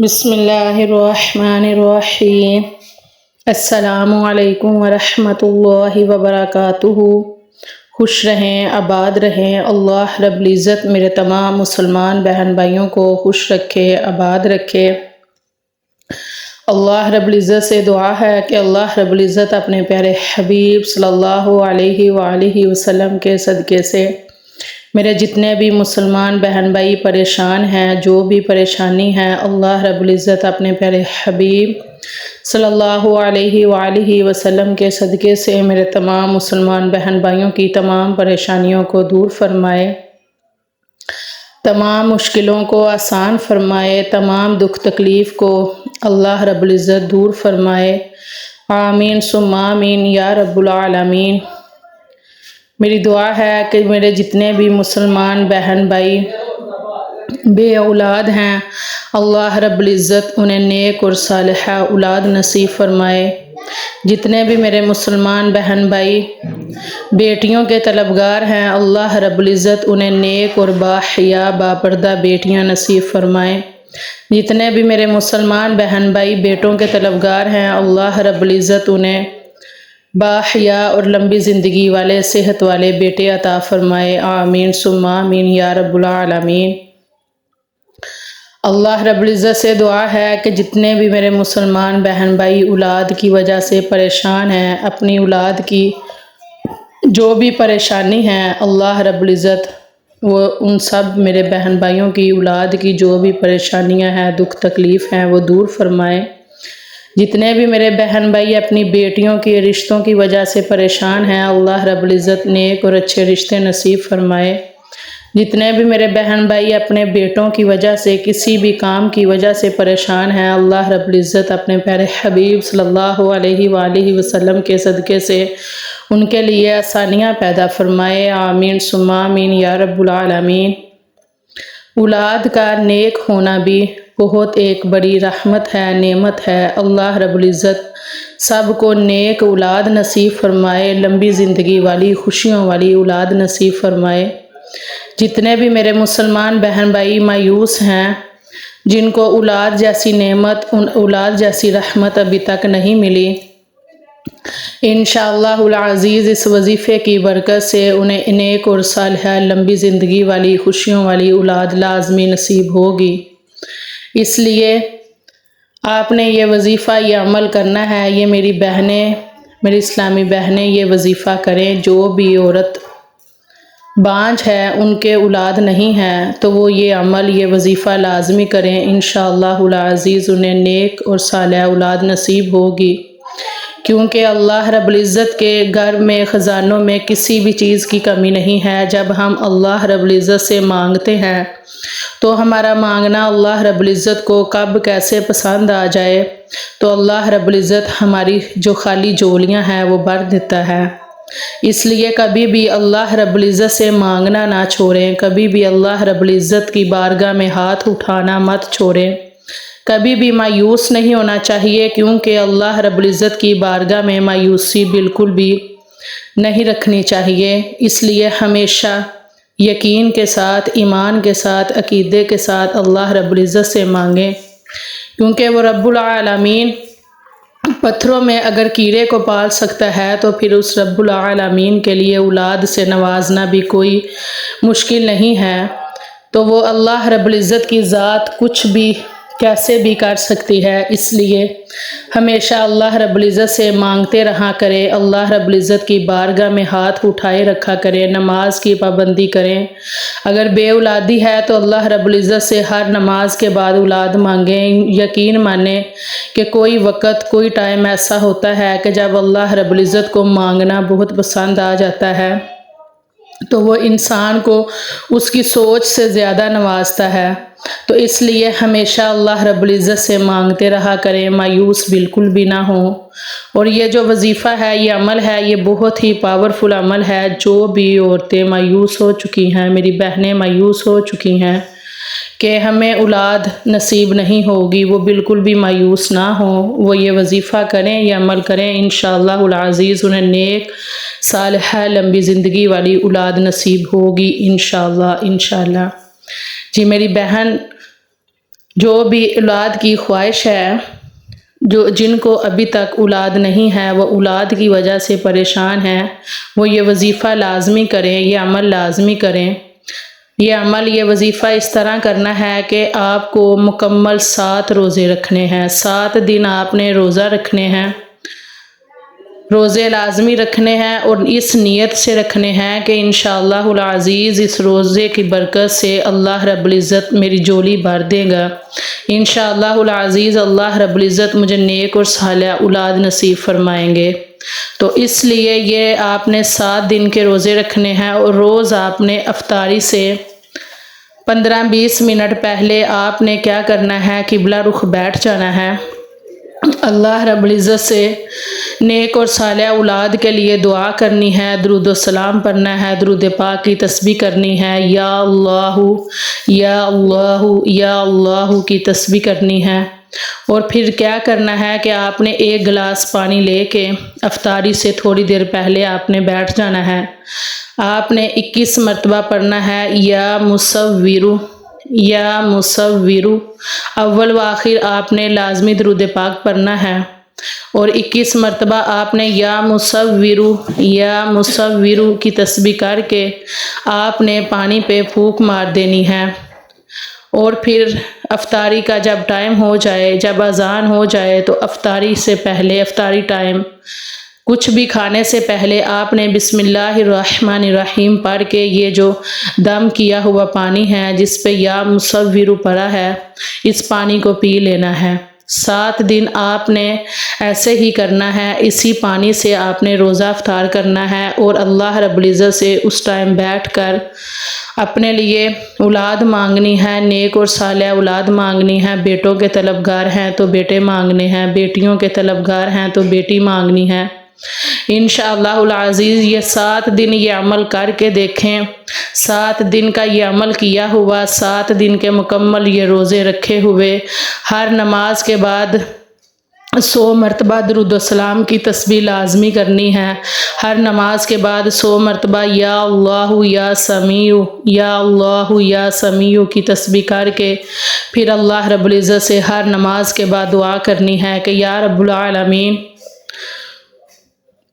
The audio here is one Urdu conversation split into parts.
بسم اللہ الرحمن الرحیم۔ السلام علیکم ورحمۃ اللہ وبرکاتہ۔ خوش رہیں، آباد رہیں۔ اللہ رب العزت میرے تمام مسلمان بہن بھائیوں کو خوش رکھے، آباد رکھے۔ اللہ رب العزت سے دعا ہے کہ اللہ رب العزت اپنے پیارے حبیب صلی اللہ علیہ وآلہ وسلم کے صدقے سے میرے جتنے بھی مسلمان بہن بھائی پریشان ہیں، جو بھی پریشانی ہے، اللہ رب العزت اپنے پیارے حبیب صلی اللہ علیہ وآلہ وسلم کے صدقے سے میرے تمام مسلمان بہن بھائیوں کی تمام پریشانیوں کو دور فرمائے، تمام مشکلوں کو آسان فرمائے، تمام دکھ تکلیف کو اللہ رب العزت دور فرمائے۔ آمین ثم آمین یا رب العالمین۔ میری دعا ہے کہ میرے جتنے بھی مسلمان بہن بھائی بے اولاد ہیں، اللہ رب العزت انہیں نیک اور صالحہ اولاد نصیب فرمائے۔ جتنے بھی میرے مسلمان بہن بھائی بیٹیوں کے طلبگار ہیں، اللہ رب العزت انہیں نیک اور باحیا باپردہ بیٹیاں نصیب فرمائے۔ جتنے بھی میرے مسلمان بہن بھائی بیٹوں کے طلبگار ہیں، اللہ رب العزت انہیں باحیا اور لمبی زندگی والے صحت والے بیٹے عطا فرمائے۔ آمین ثم آمین یا رب العالمین۔ اللہ رب العزت سے دعا ہے کہ جتنے بھی میرے مسلمان بہن بھائی اولاد کی وجہ سے پریشان ہیں، اپنی اولاد کی جو بھی پریشانی ہے، اللہ رب العزت وہ ان سب میرے بہن بھائیوں کی اولاد کی جو بھی پریشانیاں ہیں، دکھ تکلیف ہیں، وہ دور فرمائے۔ جتنے بھی میرے بہن بھائی اپنی بیٹیوں کے رشتوں کی وجہ سے پریشان ہیں، اللہ رب العزت نیک اور اچھے رشتے نصیب فرمائے۔ جتنے بھی میرے بہن بھائی اپنے بیٹوں کی وجہ سے کسی بھی کام کی وجہ سے پریشان ہیں، اللہ رب العزت اپنے پیارے حبیب صلی اللہ علیہ وآلہ وسلم کے صدقے سے ان کے لیے آسانیاں پیدا فرمائے۔ آمین ثم آمین یا رب العالمین۔ اولاد کا نیک ہونا بھی بہت ایک بڑی رحمت ہے، نعمت ہے۔ اللہ رب العزت سب کو نیک اولاد نصیب فرمائے، لمبی زندگی والی خوشیوں والی اولاد نصیب فرمائے۔ جتنے بھی میرے مسلمان بہن بھائی مایوس ہیں، جن کو اولاد جیسی نعمت، اولاد جیسی رحمت ابھی تک نہیں ملی، انشاءاللہ العزیز اس وظیفے کی برکت سے انہیں نیک اور صالحہ لمبی زندگی والی خوشیوں والی اولاد لازمی نصیب ہوگی۔ اس لیے آپ نے یہ وظیفہ، یہ عمل کرنا ہے۔ یہ میری بہنیں، میری اسلامی بہنیں یہ وظیفہ کریں۔ جو بھی عورت بانجھ ہے، ان کے اولاد نہیں ہے، تو وہ یہ عمل، یہ وظیفہ لازمی کریں۔ انشاءاللہ العزیز انہیں نیک اور صالح اولاد نصیب ہوگی، کیونکہ اللہ رب العزت کے گھر میں، خزانوں میں کسی بھی چیز کی کمی نہیں ہے۔ جب ہم اللہ رب العزت سے مانگتے ہیں تو ہمارا مانگنا اللہ رب العزت کو کب کیسے پسند آ جائے، تو اللہ رب العزت ہماری جو خالی جولیاں ہیں وہ بھر دیتا ہے۔ اس لیے کبھی بھی اللہ رب العزت سے مانگنا نہ چھوڑیں، کبھی بھی اللہ رب العزت کی بارگاہ میں ہاتھ اٹھانا مت چھوڑیں، کبھی بھی مایوس نہیں ہونا چاہیے، کیونکہ اللہ رب العزت کی بارگاہ میں مایوسی بالکل بھی نہیں رکھنی چاہیے۔ اس لیے ہمیشہ یقین کے ساتھ، ایمان کے ساتھ، عقیدے کے ساتھ اللہ رب العزت سے مانگیں، کیونکہ وہ رب العالمین پتھروں میں اگر کیڑے کو پال سکتا ہے تو پھر اس رب العالمین کے لیے اولاد سے نوازنا بھی کوئی مشکل نہیں ہے۔ تو وہ اللہ رب العزت کی ذات کچھ بھی کیسے بھی کر سکتی ہے۔ اس لیے ہمیشہ اللہ رب العزت سے مانگتے رہا کریں، اللہ رب العزت کی بارگاہ میں ہاتھ اٹھائے رکھا کریں، نماز کی پابندی کریں۔ اگر بے اولادی ہے تو اللہ رب العزت سے ہر نماز کے بعد اولاد مانگیں۔ یقین مانیں کہ کوئی وقت، کوئی ٹائم ایسا ہوتا ہے کہ جب اللہ رب العزت کو مانگنا بہت پسند آ جاتا ہے، تو وہ انسان کو اس کی سوچ سے زیادہ نوازتا ہے۔ تو اس لیے ہمیشہ اللہ رب العزت سے مانگتے رہا کریں، مایوس بالکل بھی نہ ہوں۔ اور یہ جو وظیفہ ہے، یہ عمل ہے، یہ بہت ہی پاورفل عمل ہے۔ جو بھی عورتیں مایوس ہو چکی ہیں، میری بہنیں مایوس ہو چکی ہیں کہ ہمیں اولاد نصیب نہیں ہوگی، وہ بالکل بھی مایوس نہ ہوں، وہ یہ وظیفہ کریں، یہ عمل کریں۔ انشاءاللہ العزیز انہیں نیک صالحہ لمبی زندگی والی اولاد نصیب ہوگی، انشاءاللہ۔ جی میری بہن جو بھی اولاد کی خواہش ہے، جن کو ابھی تک اولاد نہیں ہے، وہ اولاد کی وجہ سے پریشان ہیں، وہ یہ وظیفہ لازمی کریں، یہ عمل لازمی کریں۔ یہ وظیفہ اس طرح کرنا ہے کہ آپ کو مکمل 7 روزے رکھنے ہیں، 7 دن آپ نے روزہ رکھنے ہیں، روزے لازمی رکھنے ہیں، اور اس نیت سے رکھنے ہیں کہ انشاءاللہ العزیز اس روزے کی برکت سے اللہ رب العزت میری جولی بھر دے گا، انشاءاللہ العزیز اللہ رب العزت مجھے نیک اور صالح اولاد نصیب فرمائیں گے۔ تو اس لیے یہ آپ نے 7 دن کے روزے رکھنے ہیں، اور روز آپ نے افطاری سے 15-20 منٹ پہلے آپ نے کیا کرنا ہے، قبلہ رخ بیٹھ جانا ہے، اللہ رب العزت سے نیک اور صالح اولاد کے لیے دعا کرنی ہے، درود و سلام پڑھنا ہے، درود پاک کی تسبیح کرنی ہے، یا اللہ یا اللہ یا اللہ کی تسبیح کرنی ہے، اور پھر کیا کرنا ہے کہ آپ نے 1 گلاس پانی لے کے افطاری سے تھوڑی دیر پہلے آپ نے بیٹھ جانا ہے، آپ نے 21 مرتبہ پڑھنا ہے یا مصورو یا مصورو، اول و آخر آپ نے لازمی درود پاک پڑھنا ہے، اور 21 مرتبہ آپ نے یا مصورو کی تسبیح کر کے آپ نے پانی پہ پھونک مار دینی ہے، اور پھر افطاری کا جب ٹائم ہو جائے، جب اذان ہو جائے، تو افطاری سے پہلے، افطاری ٹائم کچھ بھی کھانے سے پہلے آپ نے بسم اللہ الرحمن الرحیم پڑھ کے یہ جو دم کیا ہوا پانی ہے جس پہ یا مصورو پڑا ہے، اس پانی کو پی لینا ہے۔ 7 دن آپ نے ایسے ہی کرنا ہے، اسی پانی سے آپ نے روزہ افطار کرنا ہے، اور اللہ رب العزت سے اس ٹائم بیٹھ کر اپنے لیے اولاد مانگنی ہے، نیک اور صالح اولاد مانگنی ہے، بیٹوں کے طلبگار ہیں تو بیٹے مانگنے ہیں، بیٹیوں کے طلبگار ہیں تو بیٹی مانگنی ہے، انشاءاللہ العزیز یہ 7 دن یہ عمل کر کے دیکھیں، 7 دن کا یہ عمل کیا ہوا، 7 دن کے مکمل یہ روزے رکھے ہوئے، ہر نماز کے بعد 100 مرتبہ درود و سلام کی تسبیح لازمی کرنی ہے، ہر نماز کے بعد 100 مرتبہ یا اللہ یا سمیع یا اللہ یا سمیع کی تسبیح کر کے پھر اللہ رب العزت سے ہر نماز کے بعد دعا کرنی ہے کہ یا رب العالمین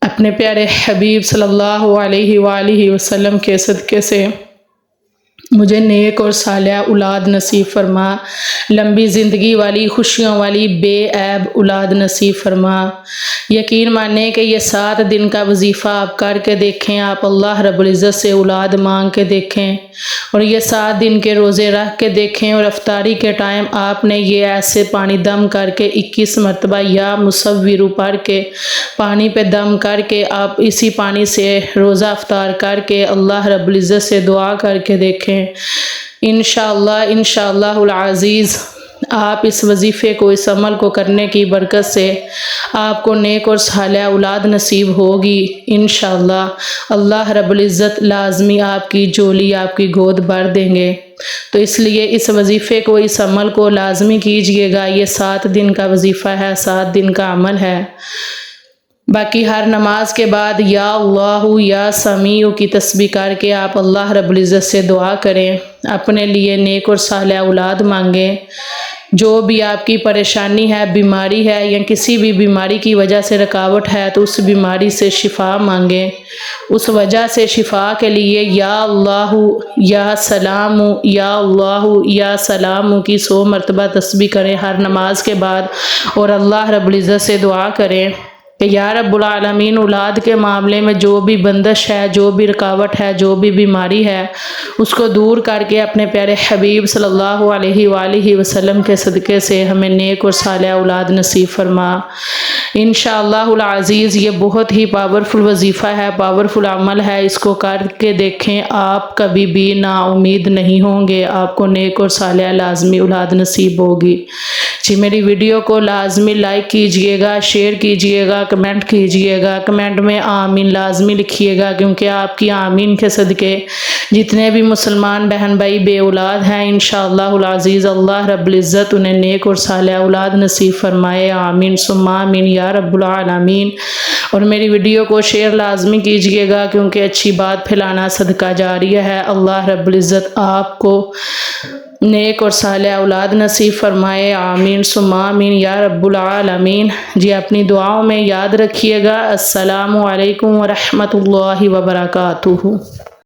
اپنے پیارے حبیب صلی اللہ علیہ وآلہ وسلم کے صدقے سے مجھے نیک اور صالح اولاد نصیب فرما، لمبی زندگی والی، خوشیوں والی، بے عیب اولاد نصیب فرما۔ یقین مانیں کہ یہ 7 دن کا وظیفہ آپ کر کے دیکھیں، آپ اللہ رب العزت سے اولاد مانگ کے دیکھیں، اور یہ 7 دن کے روزے رکھ کے دیکھیں، اور افطاری کے ٹائم آپ نے یہ ایسے پانی دم کر کے 21 مرتبہ یا مصورو پڑھ کے پانی پہ دم کر کے آپ اسی پانی سے روزہ افطار کر کے اللہ رب العزت سے دعا کر کے دیکھیں، انشاءاللہ العزیز آپ اس وظیفے کو، اس عمل کو کرنے کی برکت سے آپ کو نیک اور صالح اولاد نصیب ہوگی، انشاءاللہ اللہ رب العزت لازمی آپ کی جولی، آپ کی گود بھر دیں گے۔ تو اس لیے اس وظیفے کو، اس عمل کو لازمی کیجئے گا، یہ 7 دن کا وظیفہ ہے، 7 دن کا عمل ہے۔ باقی ہر نماز کے بعد یا اللہ یا سمیع کی تسبیح کر کے آپ اللہ رب العزت سے دعا کریں، اپنے لیے نیک اور صالح اولاد مانگیں، جو بھی آپ کی پریشانی ہے، بیماری ہے یا کسی بھی بیماری کی وجہ سے رکاوٹ ہے تو اس بیماری سے شفا مانگیں، اس وجہ سے شفا کے لیے یا اللہ یا سلام یا اللہ یا سلام کی 100 مرتبہ تسبیح کریں ہر نماز کے بعد، اور اللہ رب العزت سے دعا کریں کہ یا رب العالمین اولاد کے معاملے میں جو بھی بندش ہے، جو بھی رکاوٹ ہے، جو بھی بیماری ہے، اس کو دور کر کے اپنے پیارے حبیب صلی اللہ علیہ وآلہ وسلم کے صدقے سے ہمیں نیک اور صالح اولاد نصیب فرما۔ انشاءاللہ العزیز یہ بہت ہی پاورفل وظیفہ ہے، پاورفل عمل ہے، اس کو کر کے دیکھیں، آپ کبھی بھی نا امید نہیں ہوں گے، آپ کو نیک اور صالح لازمی اولاد نصیب ہوگی۔ جی میری ویڈیو کو لازمی لائک کیجئے گا، شیئر کیجئے گا، کمنٹ کیجئے گا، کمنٹ میں آمین لازمی لکھیے گا، کیونکہ آپ کی آمین کے صدقے جتنے بھی مسلمان بہن بھائی بے اولاد ہیں انشاءاللہ العزیز اللہ رب العزت انہیں نیک اور صالح اولاد نصیب فرمائے، آمین ثم آمین یا رب العالمین۔ اور میری ویڈیو کو شیئر لازمی کیجئے گا، کیونکہ اچھی بات پھیلانا صدقہ جاریہ ہے، اللہ رب العزت آپ کو نیک اور صالح اولاد نصیب فرمائے، آمین ثم آمین یا رب العالمین۔ جی اپنی دعاؤں میں یاد رکھیے گا۔ السلام علیکم ورحمۃ اللہ وبرکاتہ۔